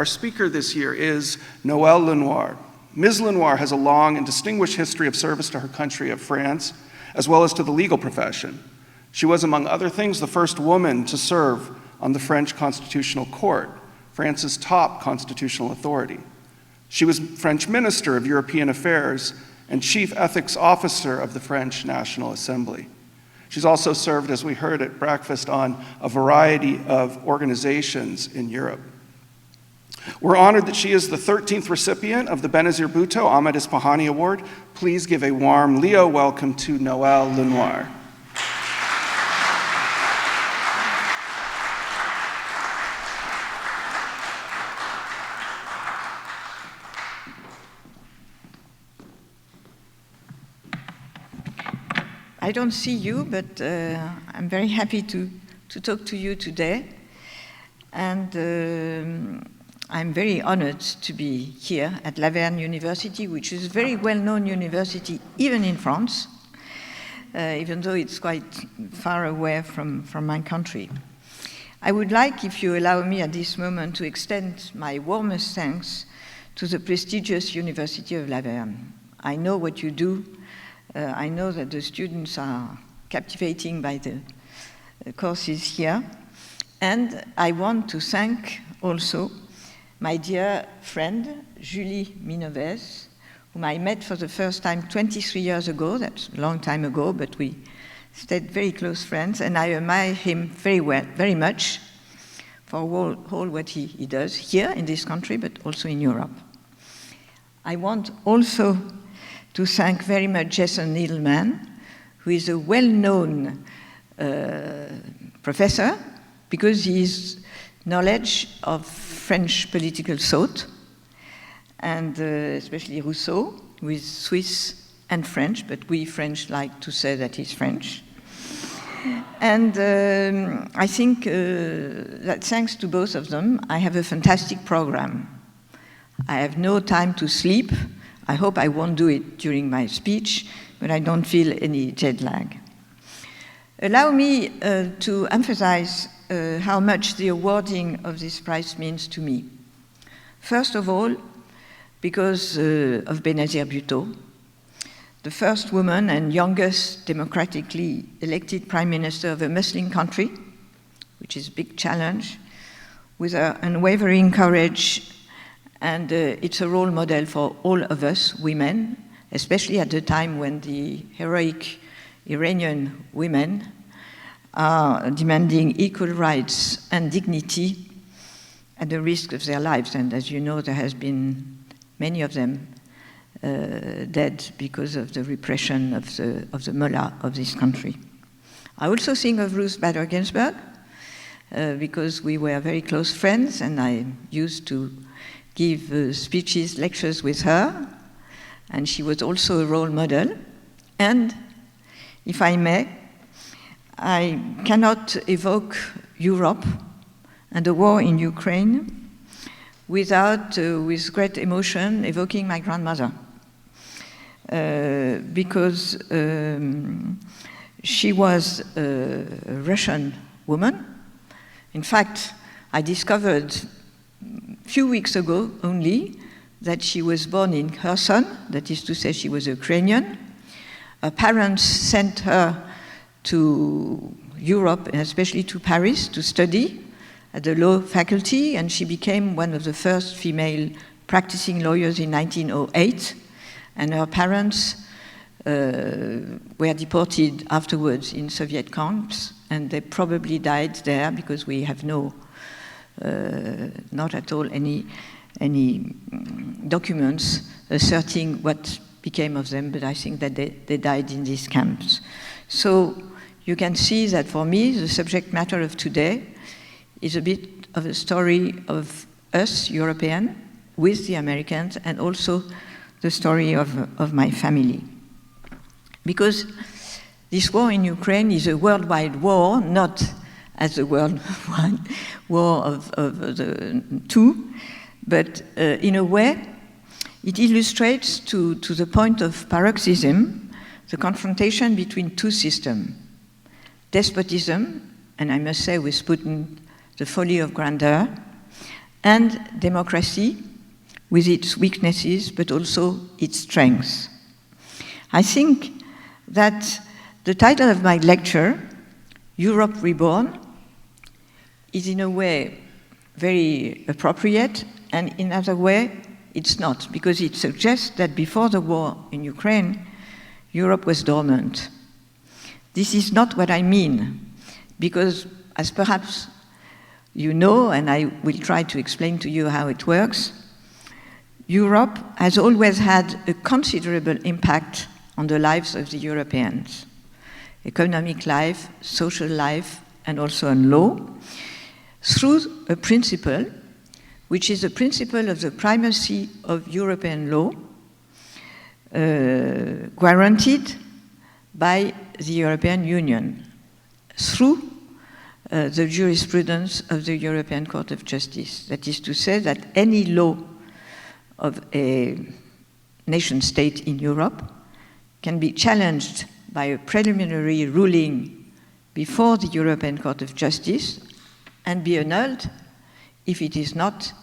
Our speaker this year is Noëlle Lenoir. Ms. Lenoir has a long and distinguished history of service to her country of France, as well as to the legal profession. She was, among other things, the first woman to serve on the French Constitutional Court, France's top constitutional authority. She was French Minister of European Affairs and Chief Ethics Officer of the French National Assembly. She's also served, as we heard at breakfast, on a variety of organizations in Europe. We're honored that she is the 13th recipient of the Benazir Bhutto Ahmed Ispahani Award. Please give a warm Leo welcome to Noëlle Lenoir. I don't see you, but I'm very happy to talk to you today. And I'm very honored to be here at Verne University, which is a very well-known university, even in France, even though it's quite far away from my country. I would like, if you allow me at this moment, to extend my warmest thanks to the prestigious University of Verne. I know what you do. I know that the students are captivating by the courses here. And I want to thank also my dear friend, Julie Minoves, whom I met for the first time 23 years ago. That's a long time ago, but we stayed very close friends, and I admire him very much for all what he does here in this country, but also in Europe. I want also to thank very much Jason Needleman, who is a well-known professor because his knowledge of French political thought, and especially Rousseau, who is Swiss and French, but we French like to say that he's French. And I think that thanks to both of them, I have a fantastic program. I have no time to sleep. I hope I won't do it during my speech, but I don't feel any jet lag. Allow me to emphasize how much the awarding of this prize means to me. First of all, because of Benazir Bhutto, the first woman and youngest democratically elected prime minister of a Muslim country, which is a big challenge, with her unwavering courage. And it's a role model for all of us women, especially at the time when the heroic Iranian women are demanding equal rights and dignity at the risk of their lives. And as you know, there has been many of them dead because of the repression of the mullah of this country. I also think of Ruth Bader Ginsburg because we were very close friends, and I used to give speeches, lectures with her, and she was also a role model. And if I may, I cannot evoke Europe and the war in Ukraine without, with great emotion, evoking my grandmother. Because she was a Russian woman. In fact, I discovered a few weeks ago only that she was born in Kherson, that is to say she was Ukrainian. Her parents sent her to Europe, and especially to Paris, to study at the law faculty, and she became one of the first female practicing lawyers in 1908, and her parents were deported afterwards in Soviet camps, and they probably died there because we have not at all any documents asserting what became of them, but I think that they died in these camps. So you can see that for me, the subject matter of today is a bit of a story of us, Europeans, with the Americans, and also the story of my family. Because this war in Ukraine is a worldwide war, not as a worldwide war of the two, but in a way, it illustrates to the point of paroxysm the confrontation between two systems. Despotism, and I must say with Putin, the folly of grandeur, and democracy with its weaknesses but also its strengths. I think that the title of my lecture, Europe Reborn, is in a way very appropriate, and in another way it's not, because it suggests that before the war in Ukraine, Europe was dormant. This is not what I mean, because as perhaps you know, and I will try to explain to you how it works, Europe has always had a considerable impact on the lives of the Europeans, economic life, social life, and also on law, through a principle, which is the principle of the primacy of European law, guaranteed by the European Union through the jurisprudence of the European Court of Justice. That is to say that any law of a nation state in Europe can be challenged by a preliminary ruling before the European Court of Justice and be annulled if it is not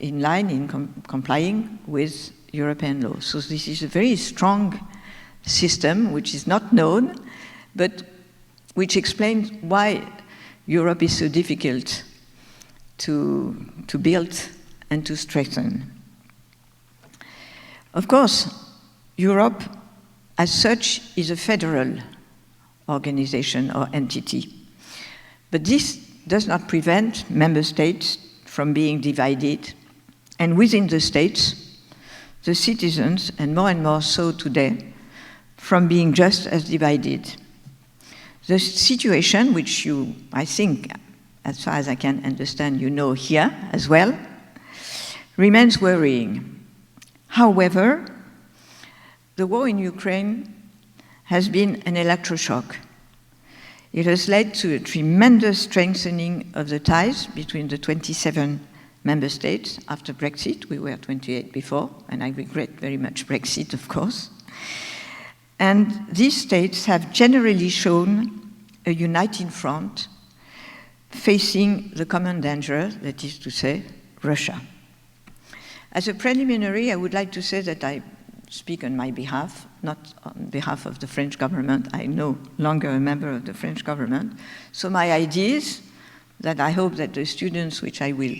in line, in complying with European law. So this is a very strong system which is not known, but which explains why Europe is so difficult to build and to strengthen. Of course, Europe as such is a federal organization or entity, but this does not prevent member states from being divided, and within the states, the citizens, and more so today, from being just as divided. The situation, which you, I think, as far as I can understand, you know here as well, remains worrying. However, the war in Ukraine has been an electroshock. It has led to a tremendous strengthening of the ties between the 27 member states after Brexit. We were 28 before, and I regret very much Brexit, of course. And these states have generally shown a uniting front facing the common danger, that is to say, Russia. As a preliminary, I would like to say that I speak on my behalf, not on behalf of the French government. I'm no longer a member of the French government. So my ideas that I hope that the students which I will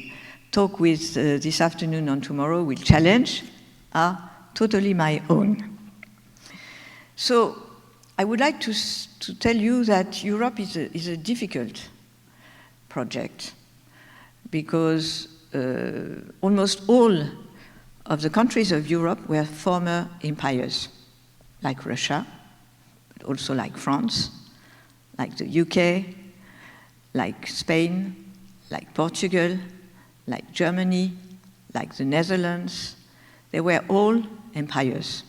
talk with this afternoon and tomorrow will challenge are totally my own. So I would like to tell you that Europe is a difficult project because almost all of the countries of Europe were former empires, like Russia, but also like France, like the UK, like Spain, like Portugal, like Germany, like the Netherlands. They were all empires.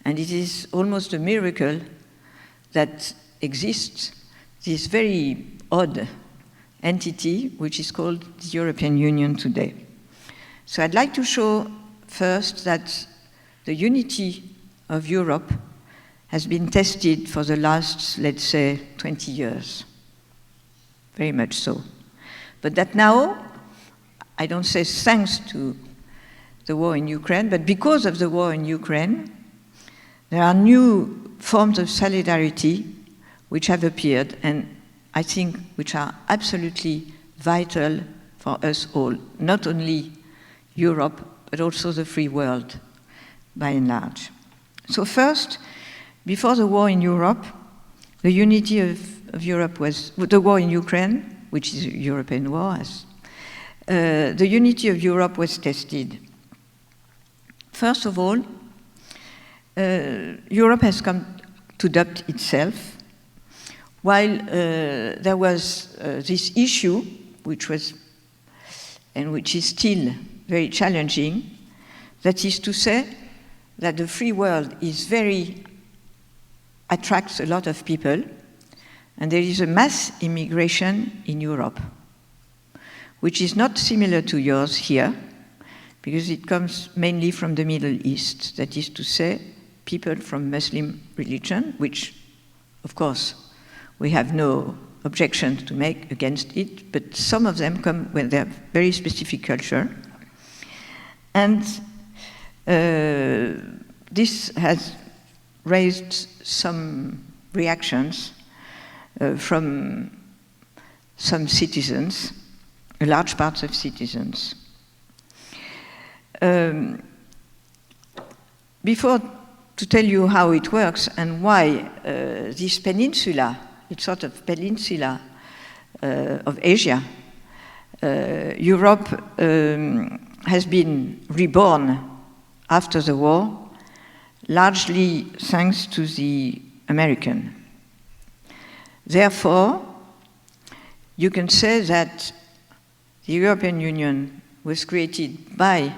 And it is almost a miracle that exists this very odd entity which is called the European Union today. So I'd like to show first that the unity of Europe has been tested for the last, let's say, 20 years. Very much so. But that now, I don't say thanks to the war in Ukraine, but because of the war in Ukraine, there are new forms of solidarity which have appeared, and I think which are absolutely vital for us all, not only Europe, but also the free world by and large. So first, before the war in Europe, the unity of Europe was, the war in Ukraine, which is a European war, the unity of Europe was tested. First of all, Europe has come to doubt itself, while there was this issue, which was, and which is still very challenging, that is to say that the free world attracts a lot of people, and there is a mass immigration in Europe, which is not similar to yours here, because it comes mainly from the Middle East, that is to say, people from Muslim religion, which, of course, we have no objections to make against it, but some of them come with their very specific culture. And this has raised some reactions from some citizens, a large part of citizens. Before to tell you how it works and why this peninsula, it's sort of peninsula of Asia, Europe has been reborn after the war, largely thanks to the American. Therefore, you can say that the European Union was created by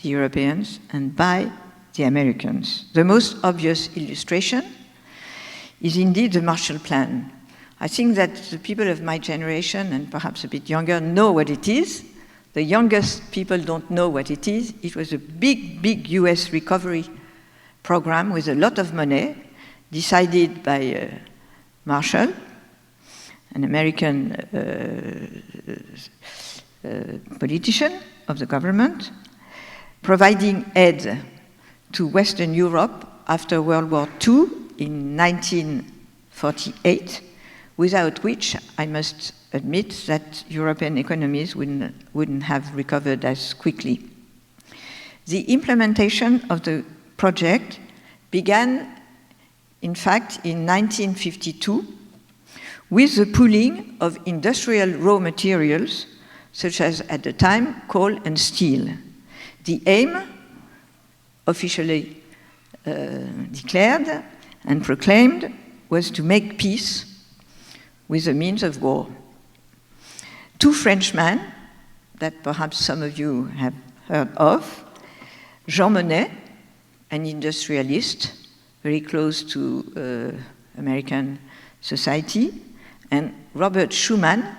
the Europeans and by the Americans. The most obvious illustration is indeed the Marshall Plan. I think that the people of my generation, and perhaps a bit younger, know what it is. The youngest people don't know what it is. It was a big, big US recovery program with a lot of money, decided by Marshall, an American politician of the government, providing aid to Western Europe after World War II in 1948, without which I must admit that European economies wouldn't have recovered as quickly. The implementation of the project began, in fact, in 1952 with the pooling of industrial raw materials, such as at the time coal and steel. The aim, officially declared and proclaimed, was to make peace with the means of war. Two Frenchmen, that perhaps some of you have heard of, Jean Monnet, an industrialist, very close to American society, and Robert Schuman,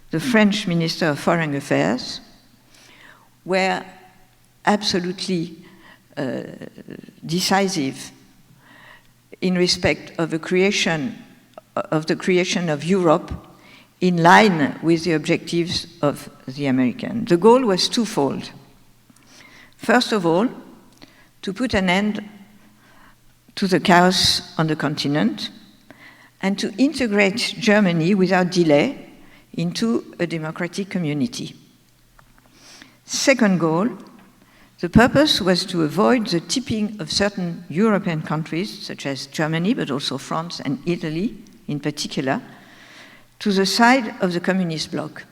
the French Minister of Foreign Affairs, were absolutely decisive in respect of the creation of Europe in line with the objectives of the American. The goal was twofold. First of all, to put an end to the chaos on the continent and to integrate Germany without delay into a democratic community. Second goal, the purpose was to avoid the tipping of certain European countries, such as Germany, but also France and Italy in particular, to the side of the communist bloc.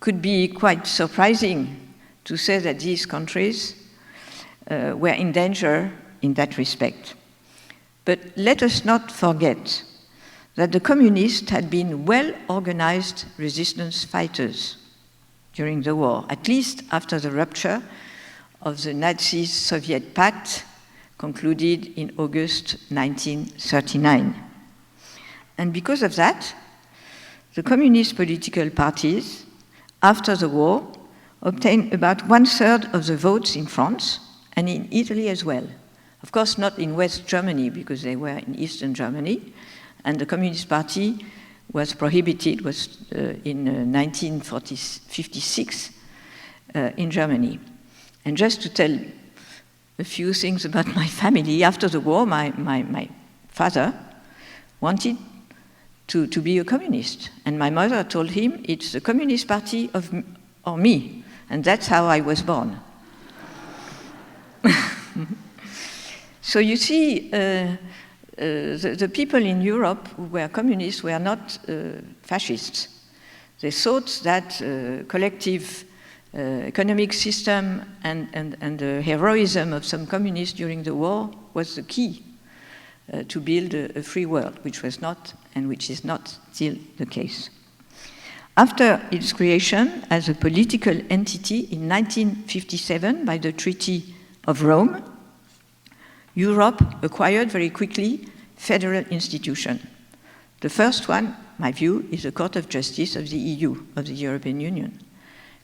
Could be quite surprising to say that these countries were in danger in that respect. But let us not forget that the communists had been well-organized resistance fighters during the war, at least after the rupture of the Nazi-Soviet pact concluded in August 1939. And because of that, the communist political parties, after the war, obtained about 1/3 of the votes in France and in Italy as well. Of course, not in West Germany, because they were in Eastern Germany, and the Communist Party was prohibited, in 1956 in Germany. And just to tell a few things about my family, after the war, my father wanted to be a communist. And my mother told him, it's the Communist Party or me. And that's how I was born. So you see, the people in Europe who were communists were not fascists. They thought that collective economic system and the heroism of some communists during the war was the key to build a free world, which was not and which is not still the case. After its creation as a political entity in 1957 by the Treaty of Rome, Europe acquired very quickly federal institutions. The first one, my view, is the Court of Justice of the EU, of the European Union,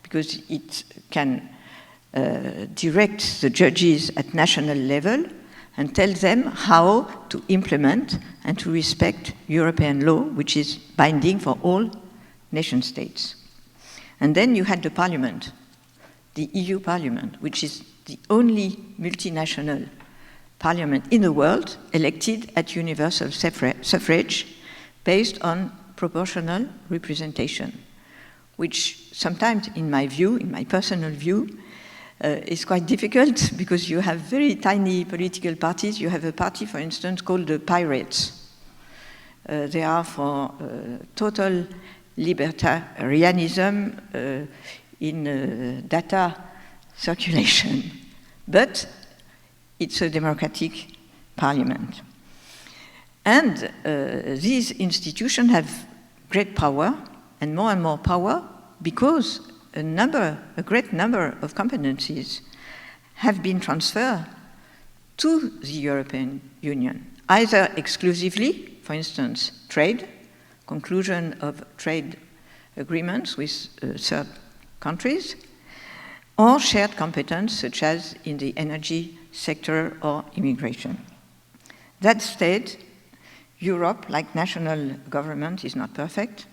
because it can direct the judges at national level and tell them how to implement and to respect European law, which is binding for all nation states. And then you had the parliament, the EU Parliament, which is the only multinational parliament in the world elected at universal suffrage based on proportional representation, which sometimes, in my view, in my personal view, is quite difficult because you have very tiny political parties. You have a party, for instance, called the Pirates. They are for total libertarianism in data circulation. But it's a democratic parliament. And these institutions have great power and more power because a great number of competencies have been transferred to the European Union, either exclusively, for instance, trade, conclusion of trade agreements with third countries, or shared competence, such as in the energy sector or immigration. That said, Europe, like national government, is not perfect,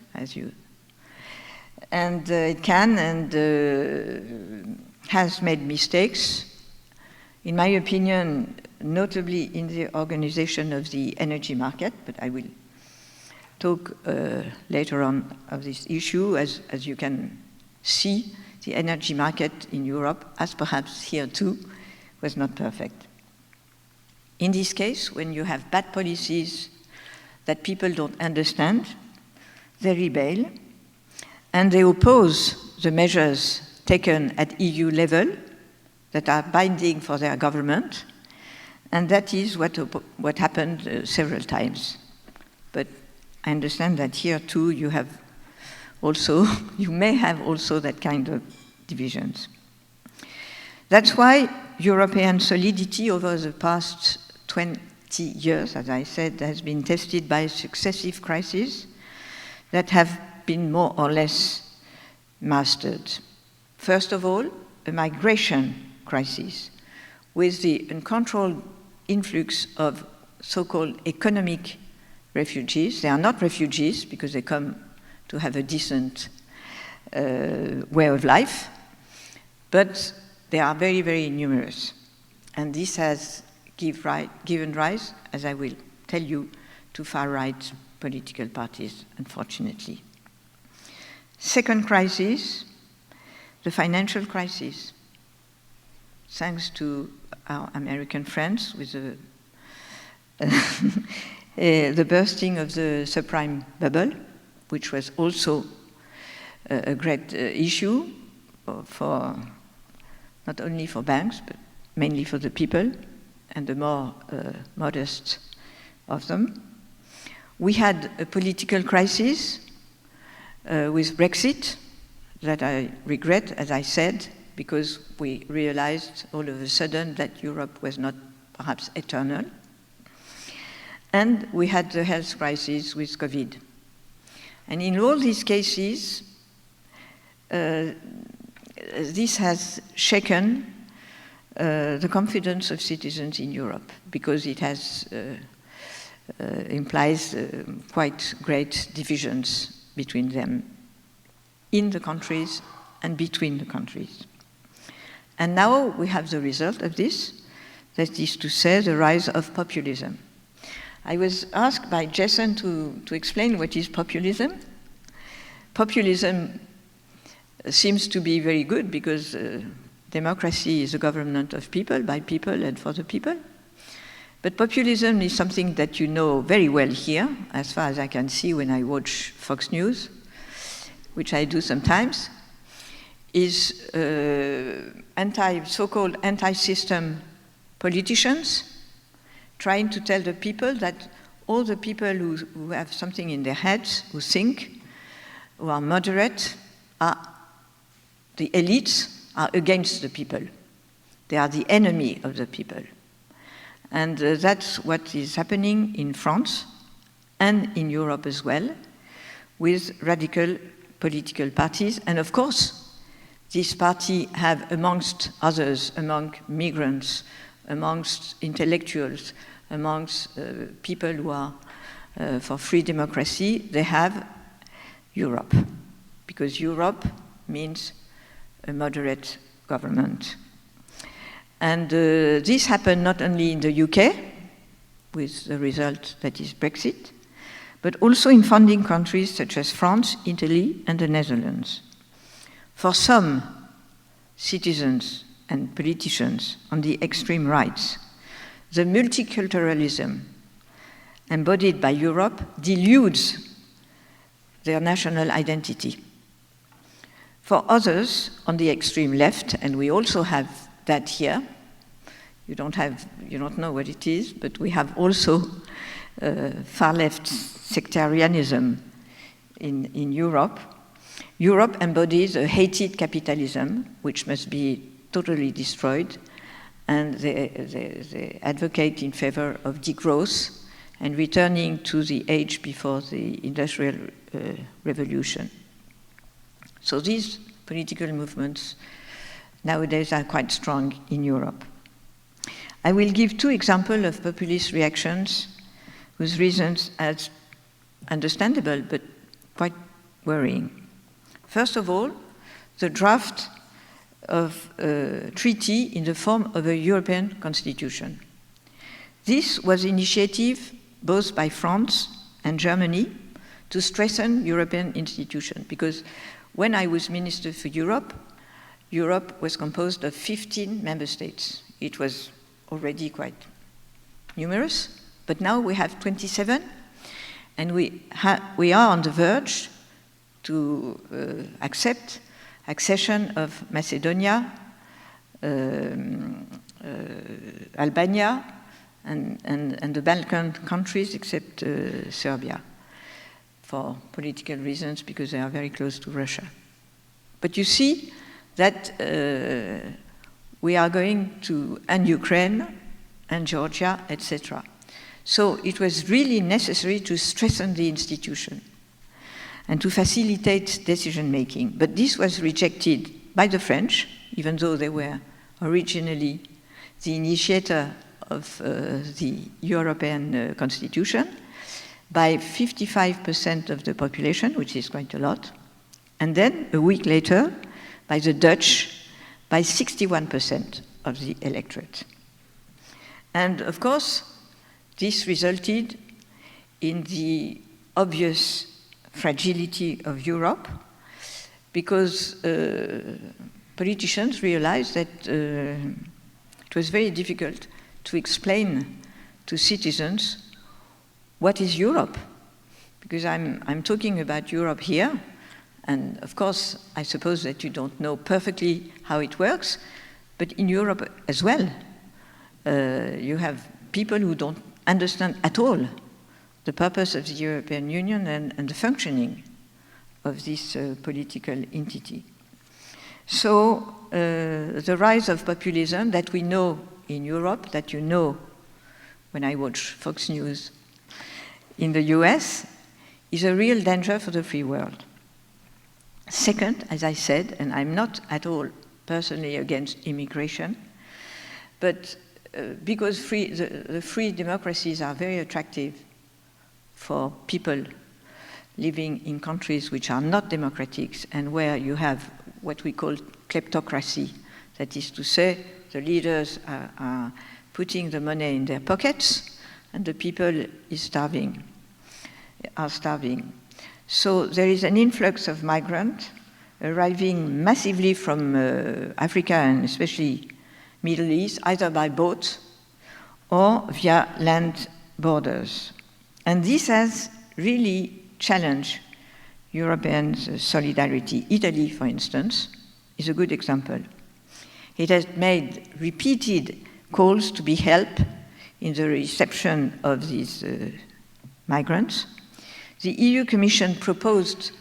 and it can and has made mistakes. In my opinion, notably in the organization of the energy market, but I will talk later on of this issue. As you can see, the energy market in Europe, as perhaps here too, was not perfect. In this case, when you have bad policies that people don't understand, they rebel, and they oppose the measures taken at EU level that are binding for their government, and that is what happened several times. But I understand that here too you may have also that kind of divisions. That's why European solidity over the past 20 years, as I said, has been tested by successive crises that have been more or less mastered. First of all, a migration crisis with the uncontrolled influx of so-called economic refugees. They are not refugees because they come to have a decent way of life, but they are very, very numerous. And this has given rise, as I will tell you, to far-right political parties, unfortunately. Second crisis, the financial crisis. Thanks to our American friends with the bursting of the subprime bubble, which was also a great issue for not only for banks, but mainly for the people and the more modest of them. We had a political crisis with Brexit that I regret, as I said, because we realized all of a sudden that Europe was not perhaps eternal. And we had the health crisis with COVID. And in all these cases, this has shaken the confidence of citizens in Europe, because it has implies quite great divisions between them in the countries and between the countries. And now we have the result of this, that is to say, the rise of populism. I was asked by Jason to explain what is populism. Populism seems to be very good because democracy is a government of people, by people, and for the people. But populism is something that you know very well here, as far as I can see when I watch Fox News, which I do sometimes, is so-called anti-system politicians trying to tell the people that all the people who have something in their heads, who think, who are moderate, the elites are against the people. They are the enemy of the people. And that's what is happening in France and in Europe as well, with radical political parties. And of course, this party have, amongst others, among migrants, amongst intellectuals, amongst people who are for free democracy, they have Europe, because Europe means a moderate government. And this happened not only in the UK, with the result that is Brexit, but also in founding countries such as France, Italy, and the Netherlands. For some citizens and politicians on the extreme right, the multiculturalism embodied by Europe dilutes their national identity. For others on the extreme left, and we also have that here, you don't know what it is, but we have also far left sectarianism in Europe. Europe embodies a hated capitalism, which must be totally destroyed, and they advocate in favor of degrowth and returning to the age before the Industrial Revolution. So these political movements nowadays are quite strong in Europe. I will give two examples of populist reactions whose reasons are understandable but quite worrying. First of all, the draft of a treaty in the form of a European constitution. This was initiative both by France and Germany to strengthen European institutions, because when I was Minister for Europe, Europe was composed of 15 member states. It was already quite numerous, but now we have 27, and we are on the verge to accept accession of Macedonia, Albania, and the Balkan countries except Serbia, for political reasons, because they are very close to Russia. But you see that we are going to, and Ukraine, and Georgia, etc. So it was really necessary to strengthen the institution and to facilitate decision-making. But this was rejected by the French, even though they were originally the initiator of the European Constitution, by 55% of the population, which is quite a lot, and then a week later, by the Dutch, by 61% of the electorate. And of course, this resulted in the obvious fragility of Europe, because politicians realized that it was very difficult to explain to citizens what is Europe. Because I'm talking about Europe here, and of course, I suppose that you don't know perfectly how it works, but in Europe as well, you have people who don't understand at all the purpose of the European Union and the functioning of this political entity. So the rise of populism that we know in Europe, that you know when I watch Fox News in the US, is a real danger for the free world. Second, as I said, and I'm not at all personally against immigration, but because the free democracies are very attractive for people living in countries which are not democratic and where you have what we call kleptocracy. That is to say, the leaders are putting the money in their pockets and the people are starving. So there is an influx of migrants arriving massively from Africa and especially Middle East, either by boat or via land borders. And this has really challenged European solidarity. Italy, for instance, is a good example. It has made repeated calls to be helped in the reception of these migrants. The EU Commission proposed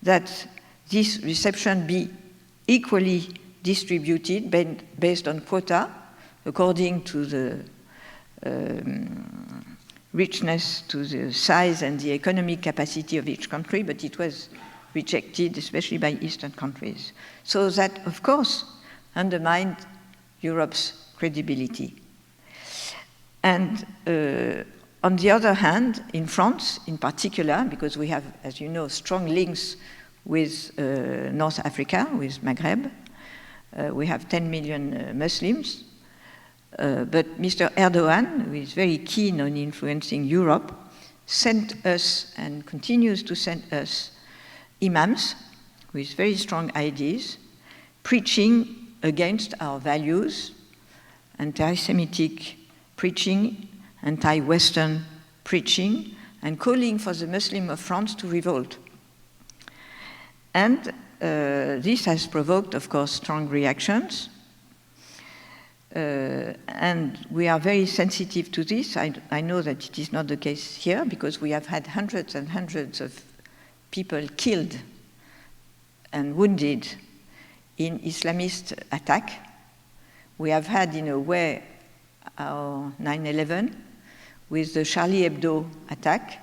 that this reception be equally distributed based on quota, according to the richness, to the size and the economic capacity of each country, but it was rejected, especially by Eastern countries. So that, of course, undermined Europe's credibility. And on the other hand, in France in particular, because we have, as you know, strong links with North Africa, with Maghreb, we have 10 million Muslims, but Mr. Erdogan, who is very keen on influencing Europe, sent us and continues to send us imams with very strong ideas, preaching against our values, anti-Semitic preaching, anti-Western preaching, and calling for the Muslims of France to revolt. And this has provoked, of course, strong reactions. And we are very sensitive to this. I know that it is not the case here, because we have had hundreds and hundreds of people killed and wounded in Islamist attack. We have had, in a way, our 9/11 with the Charlie Hebdo attack,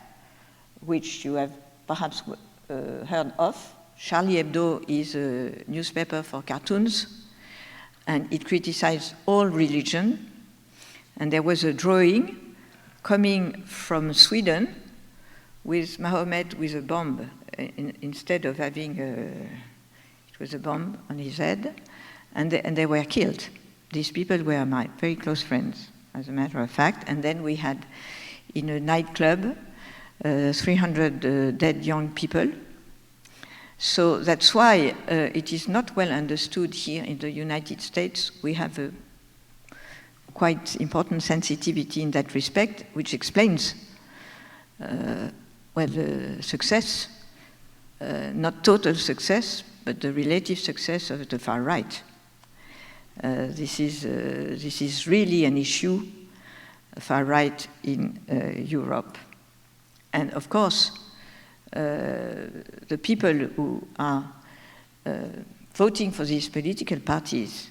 which you have perhaps heard of. Charlie Hebdo is a newspaper for cartoons, and it criticized all religion. And there was a drawing coming from Sweden with Mahomet with a bomb, instead of having it was a bomb on his head, and they were killed. These people were my very close friends, as a matter of fact. And then we had, in a nightclub, 300 dead young people. So that's why it is not well understood here in the United States. We have a quite important sensitivity in that respect, which explains well, the success, not total success, but the relative success of the far right. This is really an issue, far right in Europe. And of course, the people who are voting for these political parties,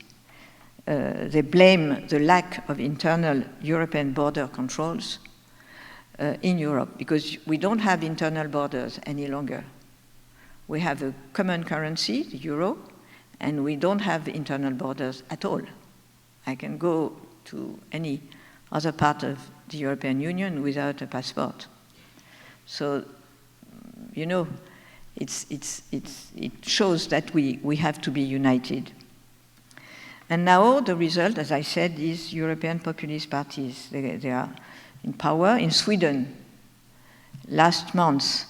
they blame the lack of internal European border controls in Europe, because we don't have internal borders any longer. We have a common currency, the euro, and we don't have internal borders at all. I can go to any other part of the European Union without a passport. So, you know, it shows that we have to be united. And now the result, as I said, is European populist parties. They are in power. In Sweden, last month,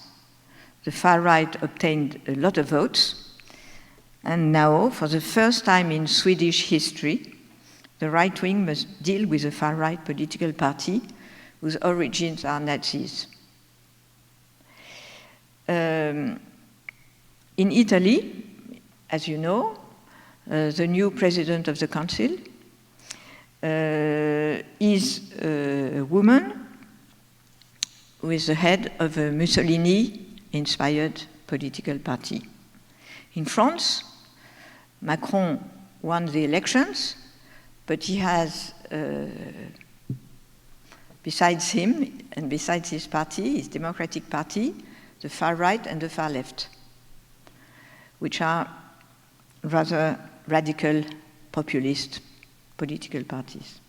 the far right obtained a lot of votes. And now, for the first time in Swedish history, the right wing must deal with a far right political party whose origins are Nazis. In Italy, as you know, the new president of the council is a woman who is the head of a Mussolini-inspired political party. In France, Macron won the elections, but he has, besides him and besides his party, his Democratic Party, the far right and the far left, which are rather radical populist political parties.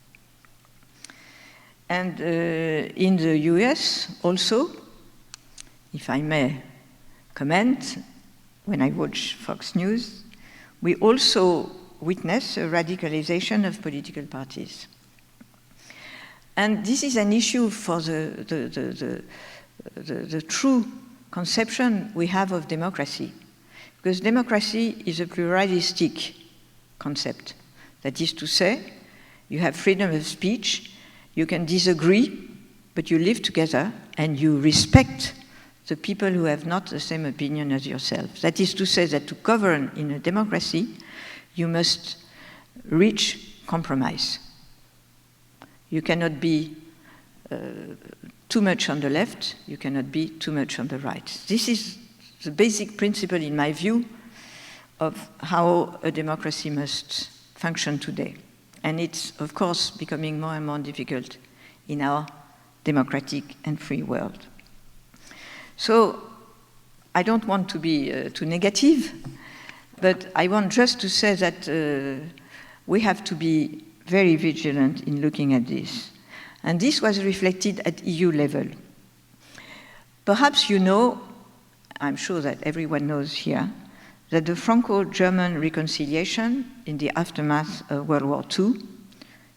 And in the US also, if I may comment, when I watch Fox News, we also witness a radicalization of political parties. And this is an issue for the true conception we have of democracy. Because democracy is a pluralistic concept. That is to say, you have freedom of speech, you can disagree, but you live together and you respect the people who have not the same opinion as yourself. That is to say that to govern in a democracy, you must reach compromise. You cannot be too much on the left, you cannot be too much on the right. This is the basic principle, in my view, of how a democracy must function today. And it's, of course, becoming more and more difficult in our democratic and free world. So I don't want to be too negative, but I want just to say that we have to be very vigilant in looking at this. And this was reflected at EU level. Perhaps you know, I'm sure that everyone knows here, that the Franco-German reconciliation in the aftermath of World War II,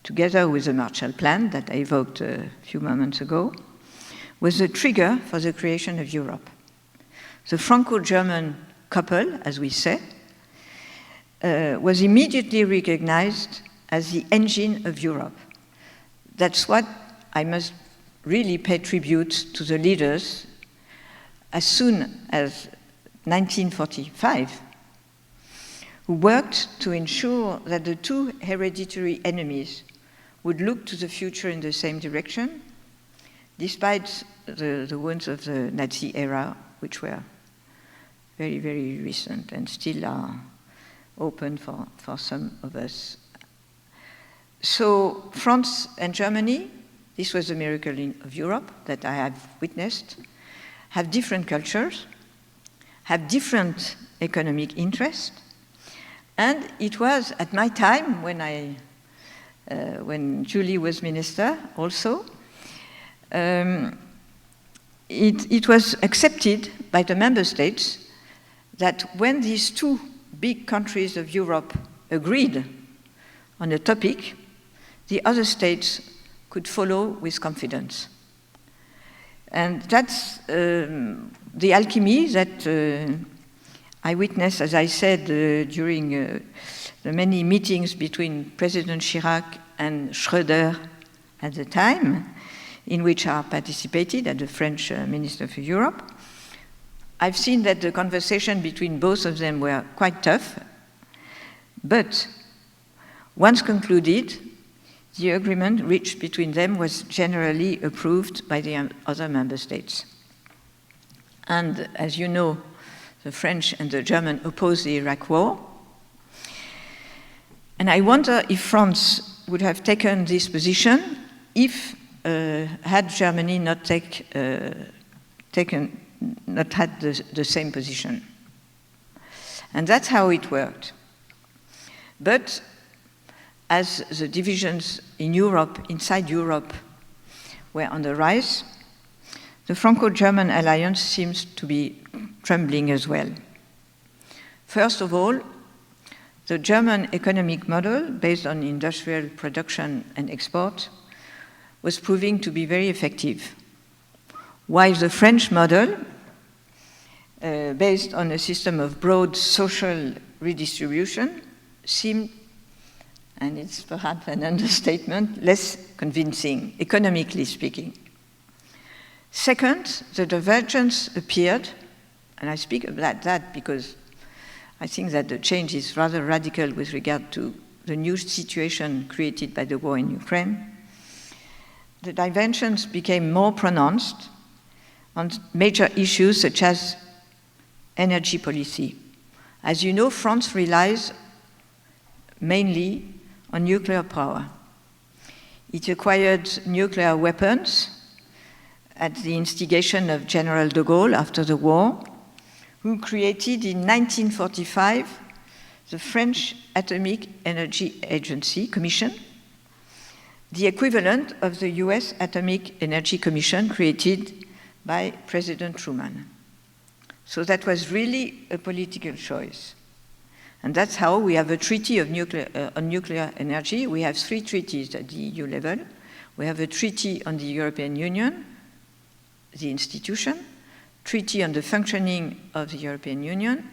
together with the Marshall Plan that I evoked a few moments ago, was the trigger for the creation of Europe. The Franco-German couple, as we say, was immediately recognized as the engine of Europe. That's what I must really pay tribute to the leaders. As soon as 1945, who worked to ensure that the two hereditary enemies would look to the future in the same direction, despite the wounds of the Nazi era, which were very, very recent and still are open for some of us. So France and Germany, this was a miracle of Europe that I have witnessed, have different cultures, have different economic interests, and it was at my time when Julie was minister also, it was accepted by the member states that when these two big countries of Europe agreed on a topic, the other states could follow with confidence. And that's the alchemy that I witnessed, as I said, during the many meetings between President Chirac and Schröder at the time, in which I participated as the French Minister for Europe. I've seen that the conversation between both of them were quite tough, but once concluded, the agreement reached between them was generally approved by the other member states. And as you know, the French and the German opposed the Iraq War. And I wonder if France would have taken this position if had Germany not had the same position. And that's how it worked. But as the divisions in Europe, inside Europe, were on the rise, the Franco-German alliance seems to be trembling as well. First of all, the German economic model, based on industrial production and export, was proving to be very effective, while the French model, based on a system of broad social redistribution, seemed, and it's perhaps an understatement, less convincing, economically speaking. Second, the divergence appeared, and I speak about that because I think that the change is rather radical with regard to the new situation created by the war in Ukraine. The divergences became more pronounced on major issues such as energy policy. As you know, France relies mainly on nuclear power. It acquired nuclear weapons at the instigation of General de Gaulle after the war, who created in 1945 the French Atomic Energy Agency Commission, the equivalent of the US Atomic Energy Commission created by President Truman. So that was really a political choice. And that's how we have a treaty of on nuclear energy. We have 3 treaties at the EU level. We have a treaty on the European Union, the institution, treaty on the functioning of the European Union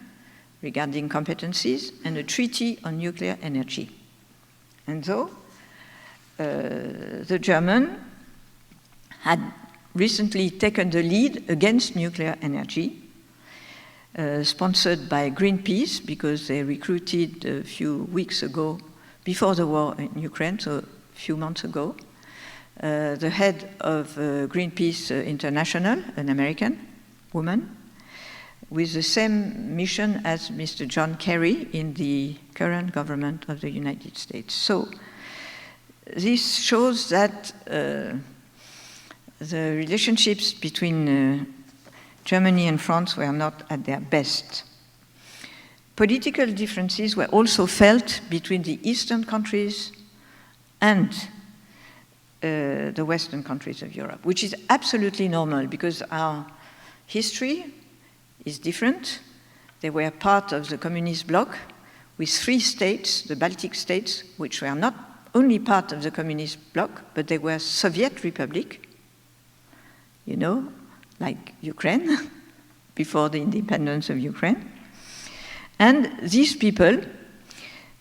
regarding competencies, and a treaty on nuclear energy. And so, the German had recently taken the lead against nuclear energy, sponsored by Greenpeace, because they recruited a few weeks ago, before the war in Ukraine, so a few months ago, the head of Greenpeace International, an American woman, with the same mission as Mr. John Kerry in the current government of the United States. So this shows that the relationships between Germany and France were not at their best. Political differences were also felt between the Eastern countries and the Western countries of Europe, which is absolutely normal because our history is different. They were part of the communist bloc with 3 states, the Baltic states, which were not only part of the communist bloc, but they were Soviet republic, you know, like Ukraine, before the independence of Ukraine. And these people,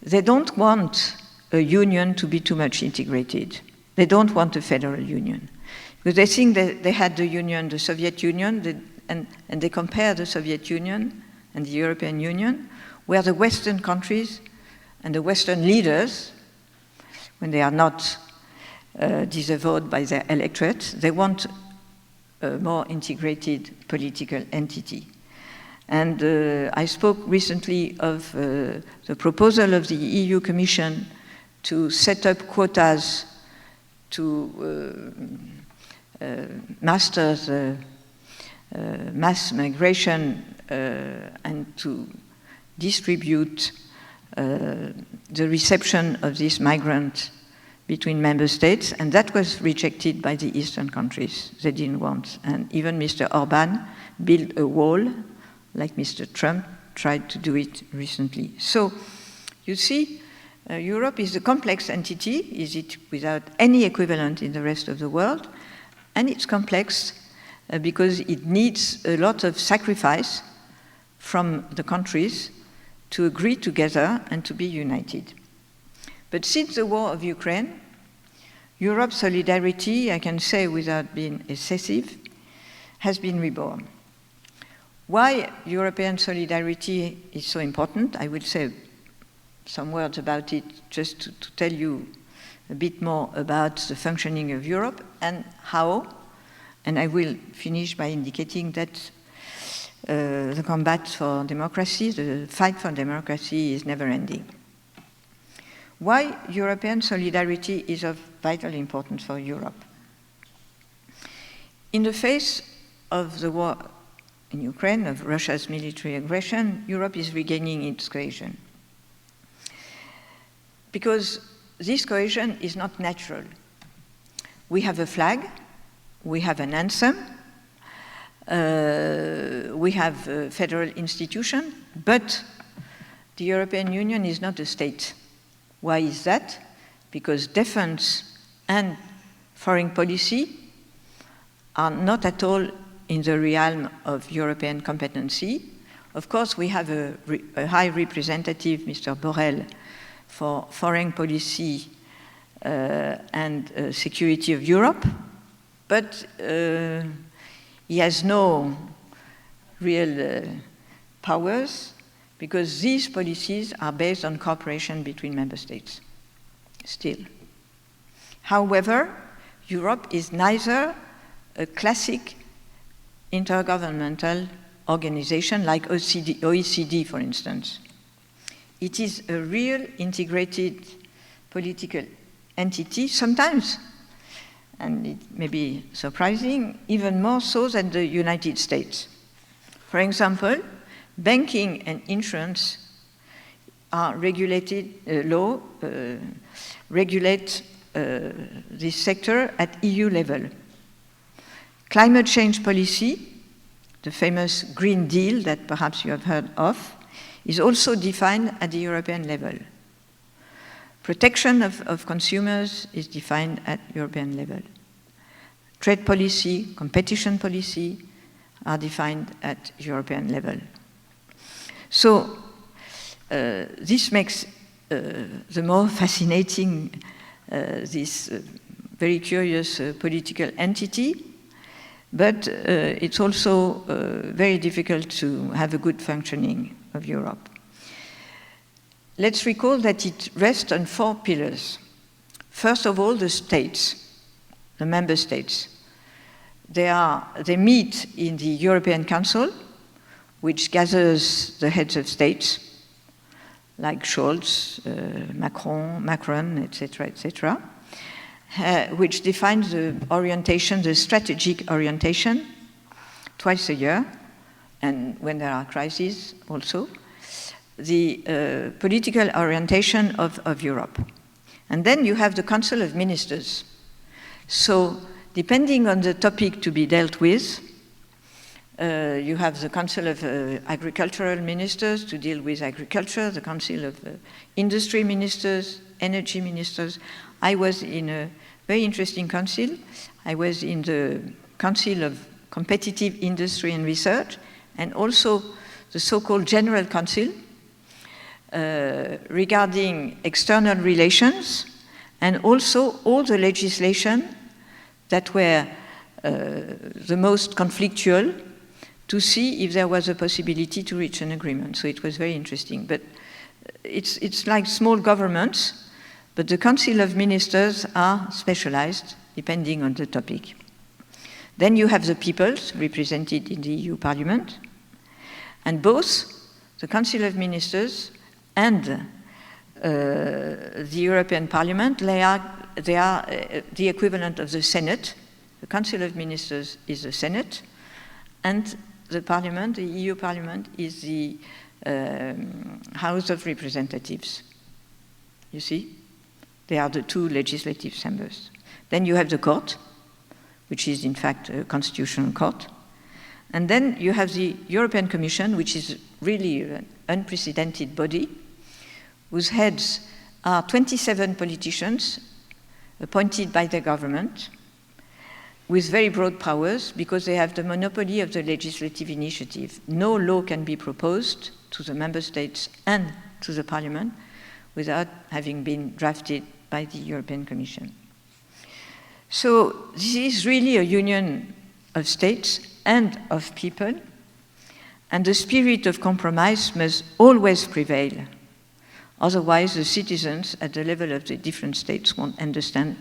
they don't want a union to be too much integrated. They don't want a federal union. Because they think that they had the union, the Soviet Union, and they compare the Soviet Union and the European Union, where the Western countries and the Western leaders, when they are not disavowed by their electorate, they want a more integrated political entity. And I spoke recently of the proposal of the EU Commission to set up quotas to master the mass migration and to distribute the reception of these migrants between member states, and that was rejected by the Eastern countries. They didn't want. And even Mr. Orban built a wall, like Mr. Trump tried to do it recently. So, you see, Europe is a complex entity, is it without any equivalent in the rest of the world, and it's complex because it needs a lot of sacrifice from the countries to agree together and to be united. But since the war of Ukraine, Europe's solidarity, I can say without being excessive, has been reborn. Why European solidarity is so important, I will say some words about it just to tell you a bit more about the functioning of Europe and how, and I will finish by indicating that the combat for democracy, the fight for democracy is never ending. Why European solidarity is of vital importance for Europe? In the face of the war in Ukraine, of Russia's military aggression, Europe is regaining its cohesion. Because this cohesion is not natural. We have a flag, we have an anthem, we have a federal institution, but the European Union is not a state. Why is that? Because defense and foreign policy are not at all in the realm of European competency. Of course, we have a high representative, Mr. Borrell, for foreign policy and security of Europe, but he has no real powers because these policies are based on cooperation between member states, still. However, Europe is neither a classic intergovernmental organization like OECD, for instance. It is a real integrated political entity, sometimes, and it may be surprising, even more so than the United States. For example, banking and insurance are regulated, regulate this sector at EU level. Climate change policy, the famous Green Deal that perhaps you have heard of, is also defined at the European level. Protection of consumers is defined at European level. Trade policy, competition policy are defined at European level. So this makes the more fascinating this very curious political entity, but it's also very difficult to have a good functioning of Europe. Let's recall that it rests on 4 pillars. First of all, the states, the member states. They meet in the European Council, which gathers the heads of states, like Scholz, Macron, etc., which defines the orientation, the strategic orientation, twice a year, and when there are crises also, the political orientation of Europe. And then you have the Council of Ministers. So, depending on the topic to be dealt with, you have the Council of Agricultural Ministers to deal with agriculture, the Council of Industry Ministers, Energy Ministers. I was in a very interesting council. I was in the Council of Competitive Industry and Research, and also the so-called General Council regarding external relations, and also all the legislation that were the most conflictual, to see if there was a possibility to reach an agreement. So it was very interesting. But it's like small governments, but the Council of Ministers are specialized depending on the topic. Then you have the peoples represented in the EU Parliament, and both the Council of Ministers and the European Parliament, they are the equivalent of the Senate. The Council of Ministers is the Senate, and the Parliament, the EU Parliament, is the House of Representatives. You see? They are the two legislative chambers. Then you have the court, which is in fact a constitutional court. And then you have the European Commission, which is really an unprecedented body, whose heads are 27 politicians appointed by the government, with very broad powers, because they have the monopoly of the legislative initiative. No law can be proposed to the member states and to the Parliament without having been drafted by the European Commission. So this is really a union of states and of people, and the spirit of compromise must always prevail. Otherwise, the citizens at the level of the different states won't understand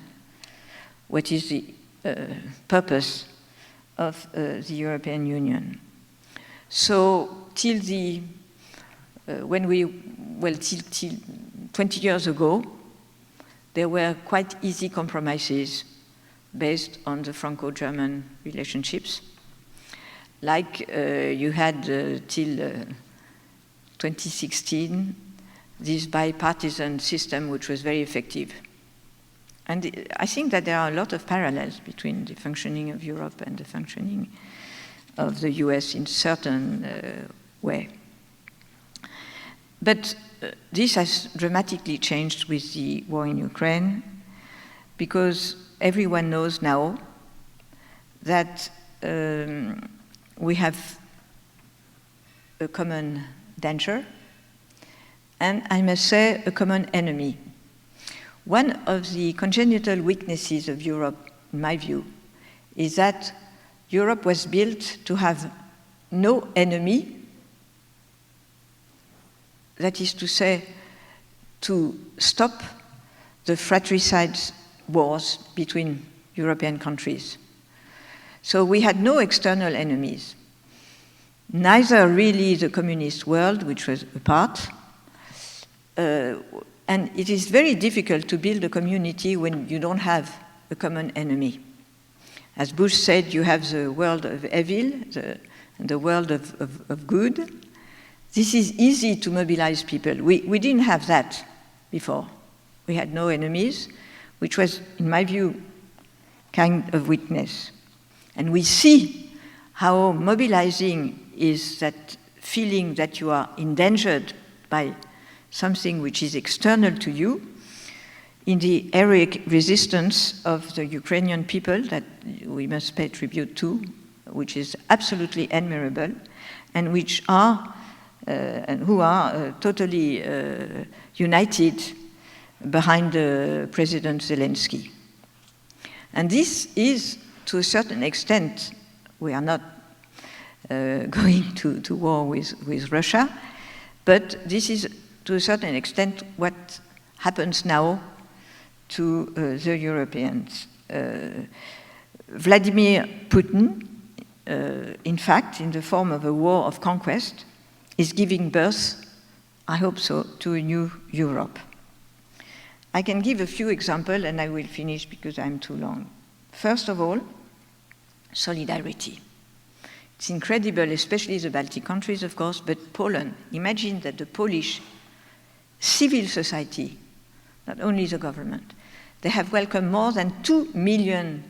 what is the purpose of the European Union. So till till 20 years ago, there were quite easy compromises based on the Franco-German relationships. Like you had till 2016, this bipartisan system, which was very effective. And I think that there are a lot of parallels between the functioning of Europe and the functioning of the US in certain way. But this has dramatically changed with the war in Ukraine, because everyone knows now that we have a common danger, and I must say a common enemy. One of the congenital weaknesses of Europe, in my view, is that Europe was built to have no enemy, that is to say, to stop the fratricide wars between European countries. So we had no external enemies, neither really the communist world, which was apart, and it is very difficult to build a community when you don't have a common enemy. As Bush said, you have the world of evil and the world of good. This is easy to mobilize people. We didn't have that before. We had no enemies, which was, in my view, kind of weakness. And we see how mobilizing is that feeling that you are endangered by something which is external to you, in the heroic resistance of the Ukrainian people that we must pay tribute to, which is absolutely admirable, and which are and who are totally united behind President Zelensky. And this is, to a certain extent, we are not going to war with Russia, but this is, to a certain extent, what happens now to the Europeans. Vladimir Putin, in fact, in the form of a war of conquest, is giving birth, I hope so, to a new Europe. I can give a few examples, and I will finish because I'm too long. First of all, solidarity. It's incredible, especially the Baltic countries, of course, but Poland. Imagine that the Polish civil society, not only the government, they have welcomed more than 2 million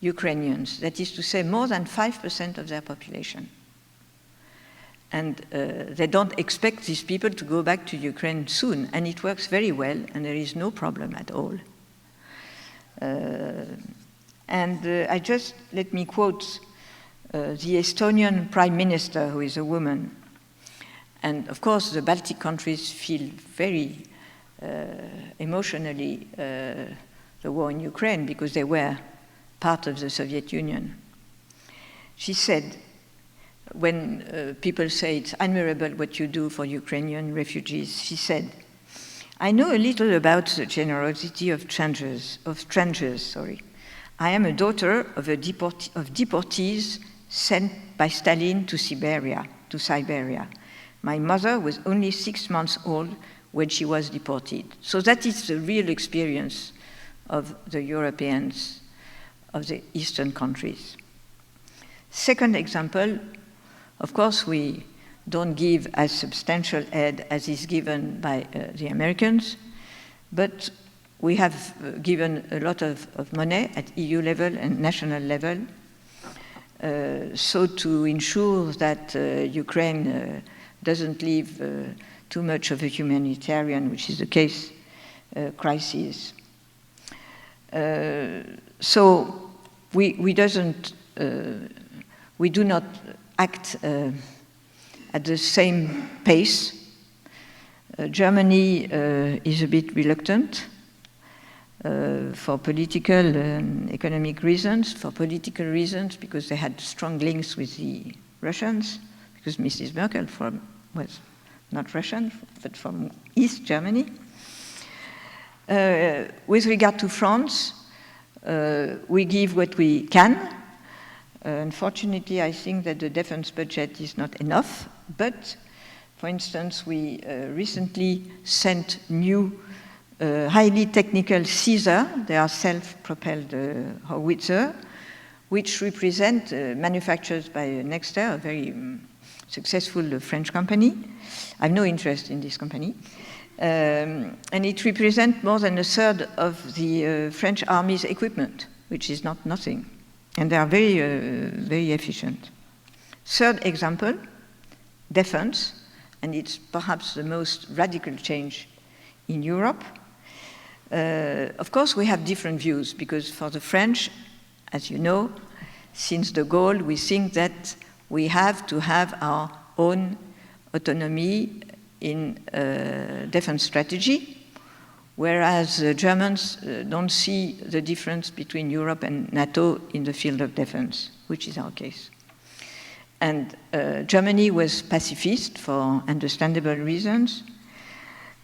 Ukrainians, that is to say more than 5% of their population. And they don't expect these people to go back to Ukraine soon, and it works very well, and there is no problem at all. Let me quote the Estonian Prime Minister, who is a woman. And of course, the Baltic countries feel very emotionally the war in Ukraine because they were part of the Soviet Union. She said, when people say it's admirable what you do for Ukrainian refugees, she said, I know a little about the generosity of strangers. I am a daughter of deportees sent by Stalin to Siberia. My mother was only 6 months old when she was deported. So that is the real experience of the Europeans, of the Eastern countries. Second example, of course, we don't give as substantial aid as is given by the Americans, but we have given a lot of money at EU level and national level, so to ensure that Ukraine doesn't live too much of a humanitarian, which is the case, crisis. So we do not act at the same pace. Germany is a bit reluctant for political and economic reasons. For political reasons, because they had strong links with the Russians, because Mrs. Merkel was not Russian, but from East Germany. With regard to France, we give what we can. Unfortunately, I think that the defense budget is not enough, but for instance, we recently sent new highly technical Caesar, they are self-propelled howitzer, which represent manufactured by Nexter, a very successful French company. I have no interest in this company. And it represents more than a third of the French army's equipment, which is not nothing. And they are very, very efficient. Third example, defense, and it's perhaps the most radical change in Europe. Of course, we have different views, because for the French, as you know, since de Gaulle, we think that we have to have our own autonomy in defense strategy, whereas the Germans don't see the difference between Europe and NATO in the field of defense, which is our case. And Germany was pacifist for understandable reasons,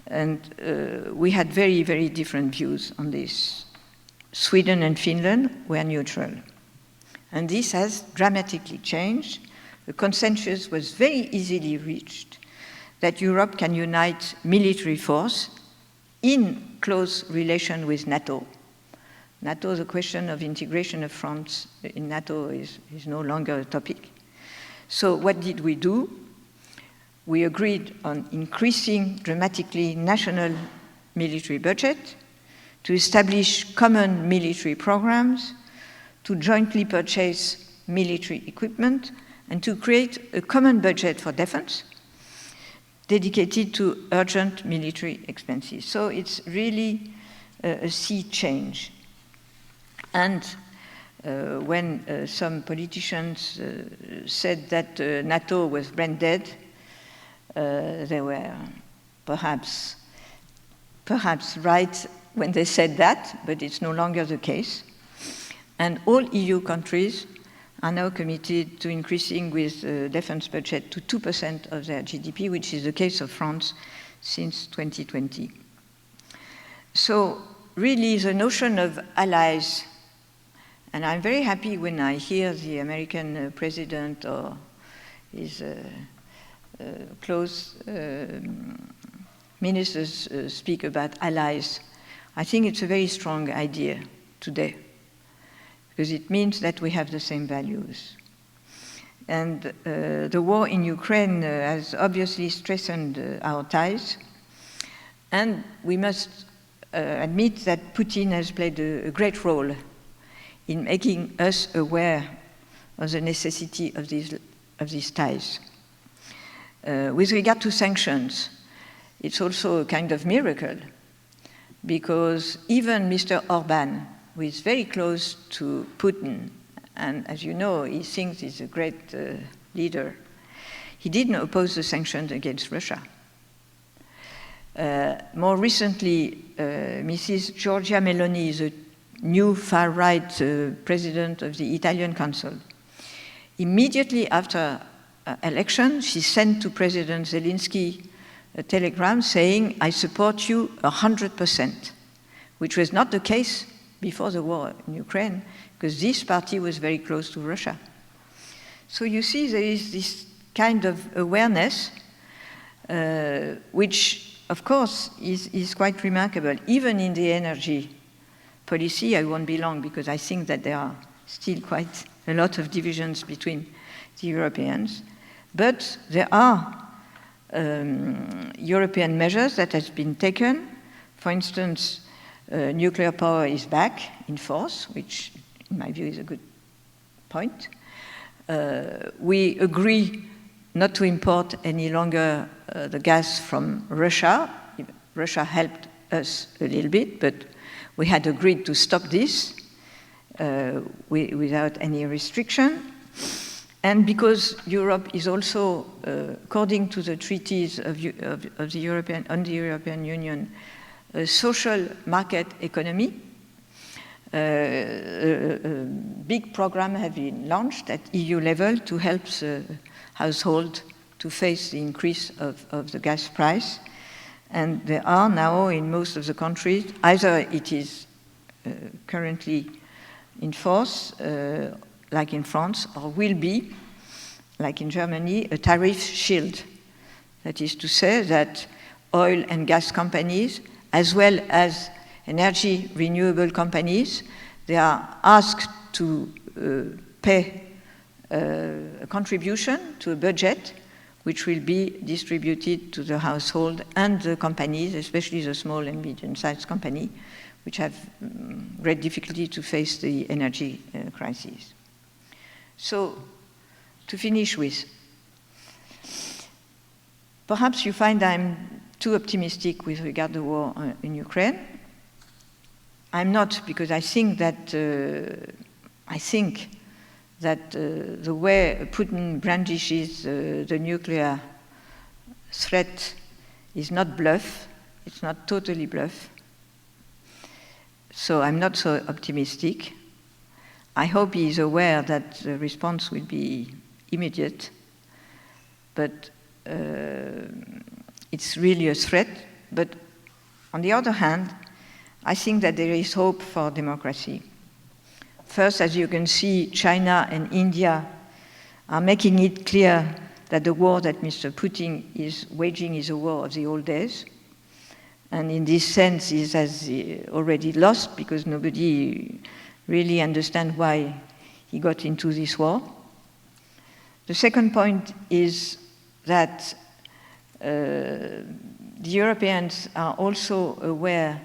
and we had very, very different views on this. Sweden and Finland were neutral. And this has dramatically changed. The consensus was very easily reached that Europe can unite military force in close relation with NATO. NATO, the question of integration of France in NATO is no longer a topic. So what did we do? We agreed on increasing dramatically national military budget, to establish common military programs, to jointly purchase military equipment, and to create a common budget for defense dedicated to urgent military expenses. So it's really a sea change. And when some politicians said that NATO was brain dead, they were perhaps right when they said that, but it's no longer the case. And all EU countries are now committed to increasing with defense budget to 2% of their GDP, which is the case of France since 2020. So really the notion of allies, and I'm very happy when I hear the American president or his close ministers speak about allies. I think it's a very strong idea today, because it means that we have the same values. And the war in Ukraine has obviously strengthened our ties, and we must admit that Putin has played a great role in making us aware of the necessity of these ties. With regard to sanctions, it's also a kind of miracle, because even Mr. Orban, who is very close to Putin, and as you know, he thinks he's a great leader, he didn't oppose the sanctions against Russia. More recently, Mrs. Giorgia Meloni is a new far-right president of the Italian Council. Immediately after election, she sent to President Zelensky a telegram saying, "I support you 100%, which was not the case before the war in Ukraine, because this party was very close to Russia. So you see, there is this kind of awareness, which, of course, is quite remarkable. Even in the energy policy, I won't be long, because I think that there are still quite a lot of divisions between the Europeans. But there are European measures that have been taken. For instance, nuclear power is back in force, which in my view is a good point. We agree not to import any longer the gas from Russia. Russia helped us a little bit, but we had agreed to stop this without any restriction. And because Europe is also, according to the treaties of the European Union, a social market economy, a big program has been launched at EU level to help the household to face the increase of the gas price. And there are now in most of the countries, either it is currently in force, like in France, or will be, like in Germany, a tariff shield. That is to say that oil and gas companies, as well as energy renewable companies, they are asked to pay a contribution to a budget which will be distributed to the household and the companies, especially the small and medium-sized companies, which have great difficulty to face the energy crisis. So, to finish with, perhaps you find I'm too optimistic with regard to the war in Ukraine. I'm not, because I think that the way Putin brandishes the nuclear threat is not bluff. It's not totally bluff. So I'm not so optimistic. I hope he is aware that the response will be immediate, but it's really a threat. But on the other hand, I think that there is hope for democracy. First, as you can see, China and India are making it clear that the war that Mr. Putin is waging is a war of the old days. And in this sense, he has already lost, because nobody really understands why he got into this war. The second point is that the Europeans are also aware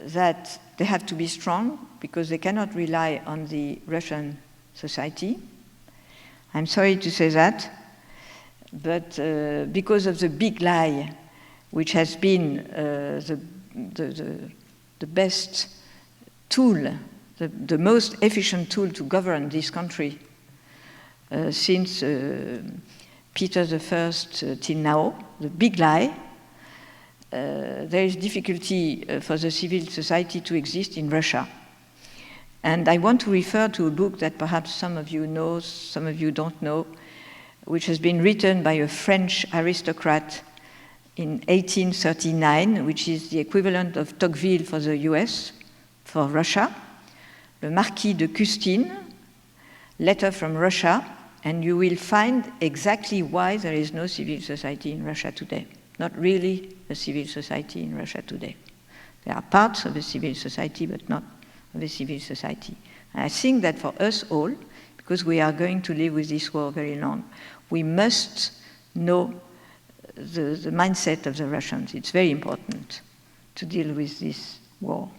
that they have to be strong, because they cannot rely on the Russian society. I'm sorry to say that, but because of the big lie, which has been the best tool, the most efficient tool to govern this country since Peter I till now, the big lie, there is difficulty for the civil society to exist in Russia. And I want to refer to a book that perhaps some of you know, some of you don't know, which has been written by a French aristocrat in 1839, which is the equivalent of Tocqueville for the US, for Russia, the Marquis de Custine, Letter from Russia, and you will find exactly why there is no civil society in Russia today. Not really a civil society in Russia today. There are parts of a civil society, but not of a civil society. And I think that for us all, because we are going to live with this war very long, we must know the mindset of the Russians. It's very important to deal with this war.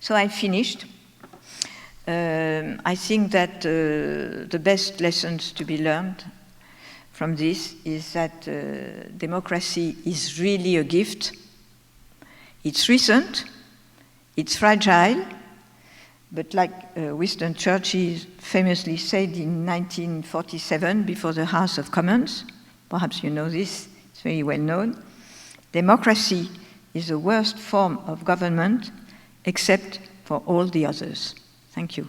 So I finished. I think that the best lessons to be learned from this is that democracy is really a gift. It's recent, it's fragile, but like Winston Churchill famously said in 1947 before the House of Commons, perhaps you know this, it's very well known, democracy is the worst form of government except for all the others. Thank you.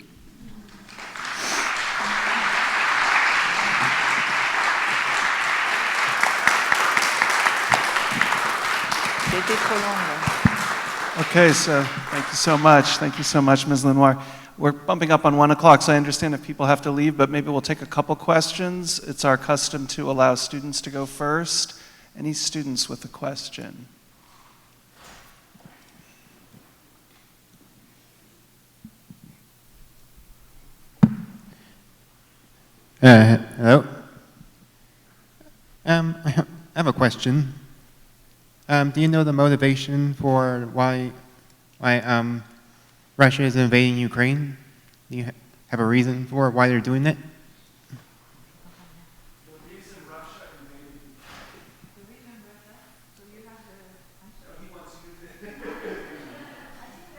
C'était trop long. Okay, so thank you so much. Thank you so much, Ms. Lenoir. We're bumping up on 1 o'clock, so I understand if people have to leave, but maybe we'll take a couple questions. It's our custom to allow students to go first. Any students with a question? Hello. I have a question. Do you know the motivation for why Russia is invading Ukraine? Do you have a reason for why they're doing it? The reason Russia invaded Ukraine. So you have the answer? He wants you to. I think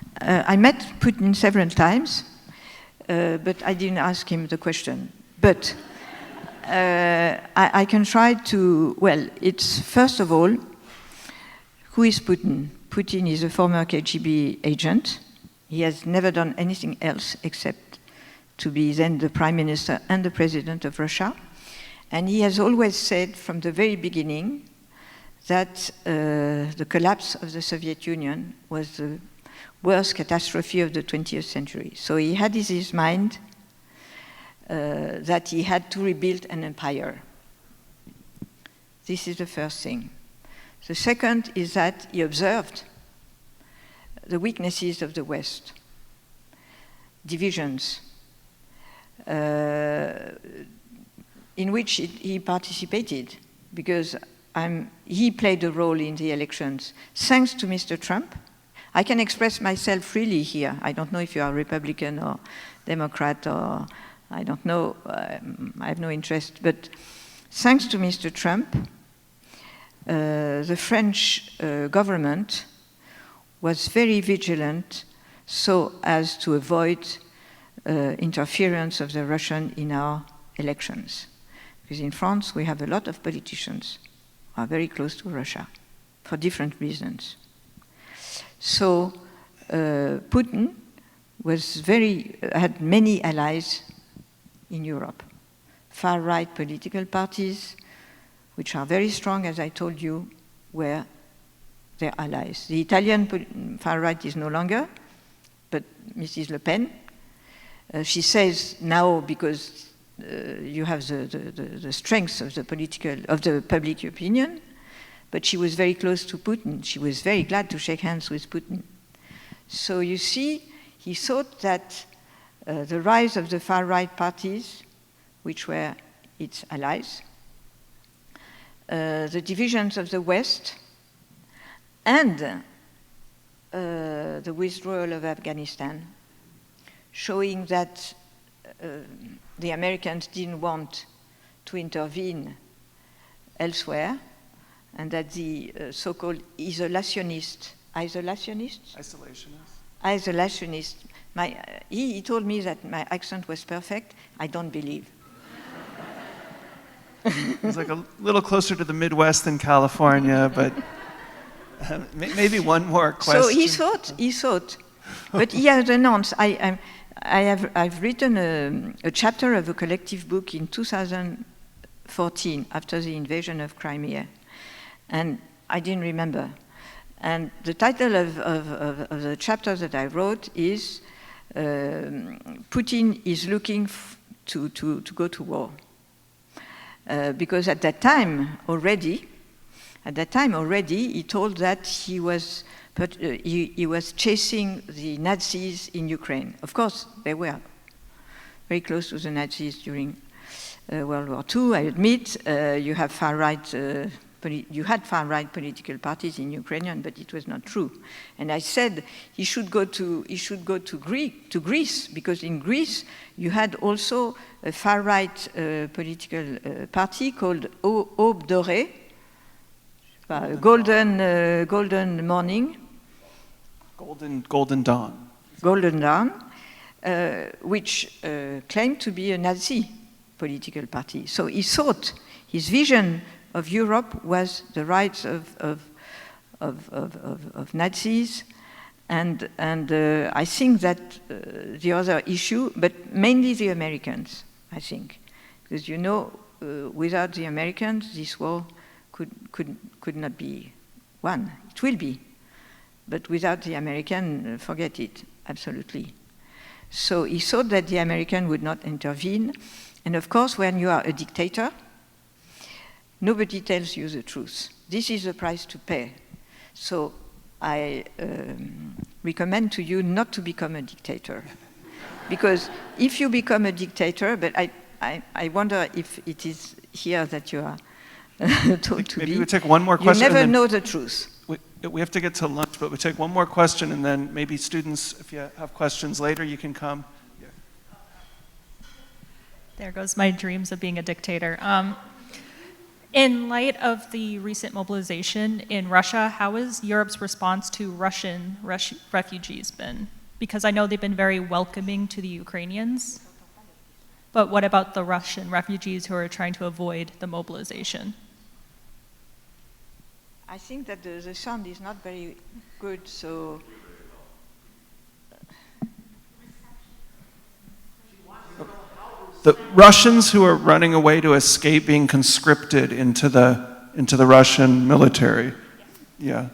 that, I met Putin several times, but I didn't ask him the question. But I can try to, well, it's first of all, who is Putin? Putin is a former KGB agent. He has never done anything else except to be then the Prime Minister and the President of Russia. And he has always said from the very beginning that the collapse of the Soviet Union was the worst catastrophe of the 20th century. So he had in his mind that he had to rebuild an empire. This is the first thing. The second is that he observed the weaknesses of the West, divisions, in which he participated, because he played a role in the elections. Thanks to Mr. Trump, I can express myself freely here. I don't know if you are Republican or Democrat or I don't know. I have no interest. But thanks to Mr. Trump, the French government was very vigilant so as to avoid interference of the Russian in our elections. Because in France, we have a lot of politicians who are very close to Russia for different reasons. So Putin had many allies in Europe. Far-right political parties, which are very strong, as I told you, were their allies. The Italian far-right is no longer, but Mrs. Le Pen, she says now, because you have the strength of the public opinion, but she was very close to Putin. She was very glad to shake hands with Putin. So you see, he thought that the rise of the far-right parties, which were its allies, the divisions of the West, and the withdrawal of Afghanistan, showing that the Americans didn't want to intervene elsewhere, and that the so-called isolationists, he told me that my accent was perfect. I don't believe. It's like a little closer to the Midwest than California, but maybe one more question. So he thought, but he has announced. I've written a chapter of a collective book in 2014 after the invasion of Crimea, and I didn't remember. And the title of the chapter that I wrote is Putin is looking to go to war. Because at that time already, he told that he was chasing the Nazis in Ukraine. Of course, they were very close to the Nazis during World War II. I admit you have far-right. You had far-right political parties in Ukraine, but it was not true. And I said he should go to Greece, because in Greece you had also a far-right political party called Aube Dorée, golden morning, Golden Dawn. Golden Dawn, which claimed to be a Nazi political party. So he thought his vision of Europe was the rights of Nazis, and I think that the other issue, but mainly the Americans, I think, because you know, without the Americans, this war could not be won. It will be, but without the American, forget it, absolutely. So he thought that the American would not intervene, and of course, when you are a dictator, nobody tells you the truth. This is the price to pay. So I recommend to you not to become a dictator. Because if you become a dictator, but I wonder if it is here that you are told to be. Maybe we take one more question. You never know the truth. We have to get to lunch, but we take one more question, and then maybe students, if you have questions later, you can come. Yeah. There goes my dreams of being a dictator. In light of the recent mobilization in Russia, how has Europe's response to Russian refugees been? Because I know they've been very welcoming to the Ukrainians, but what about the Russian refugees who are trying to avoid the mobilization? I think that the sound is not very good, so... The Russians who are running away to escape being conscripted into the Russian military. Yeah.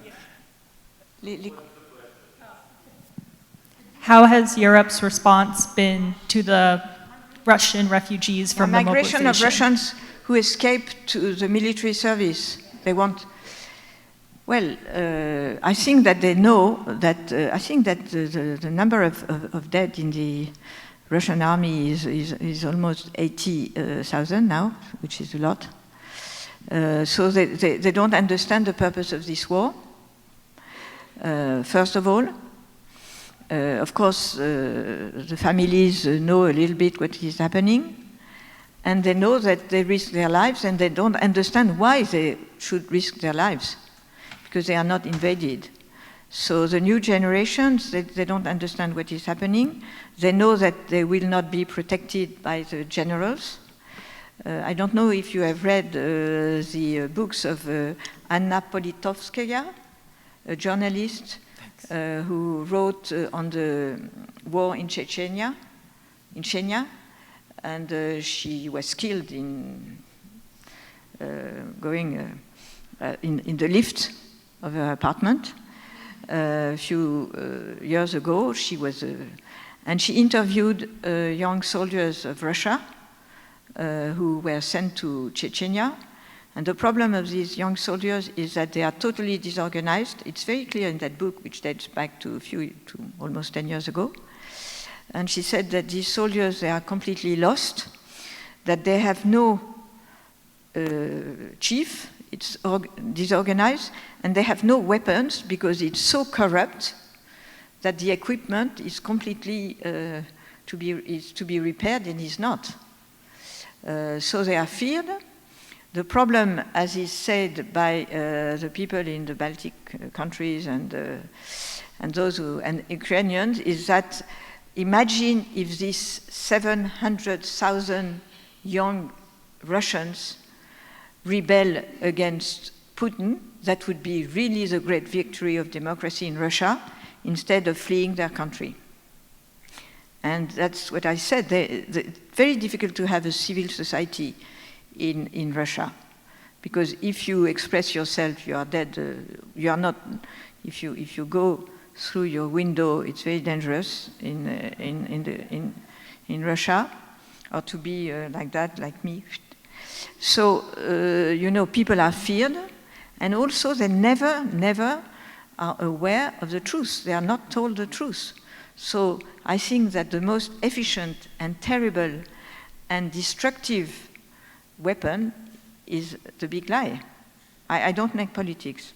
How has Europe's response been to the Russian refugees from the migration mobilization? of Russians who escaped to the military service? They want. Well, I think that they know that. I think that the number of dead in the Russian army is almost 80,000 now, which is a lot. So they don't understand the purpose of this war. First of all, of course, the families know a little bit what is happening, and they know that they risk their lives, and they don't understand why they should risk their lives, because they are not invaded. So the new generations, they don't understand what is happening. They know that they will not be protected by the generals. I don't know if you have read the books of Anna Politkovskaya, a journalist who wrote on the war in Chechnya, and she was killed in going in the lift of her apartment. A few years ago, she was, and she interviewed young soldiers of Russia who were sent to Chechnya. And the problem of these young soldiers is that they are totally disorganized. It's very clear in that book, which dates back to almost 10 years ago. And she said that these soldiers, they are completely lost, that they have no chief, it's disorganized, and they have no weapons because it's so corrupt that the equipment is completely to be repaired and is not. So they are feared. The problem, as is said by the people in the Baltic countries and those and Ukrainians, is that imagine if these 700,000 young Russians rebel against Putin, that would be really the great victory of democracy in Russia, instead of fleeing their country. And that's what I said. It's very difficult to have a civil society in Russia, because if you express yourself, you are dead. You are not. If you go through your window, it's very dangerous in Russia, or to be like that, like me. So you know, people are feared, and also they never are aware of the truth. They are not told the truth. So I think that the most efficient and terrible and destructive weapon is the big lie. I don't make politics.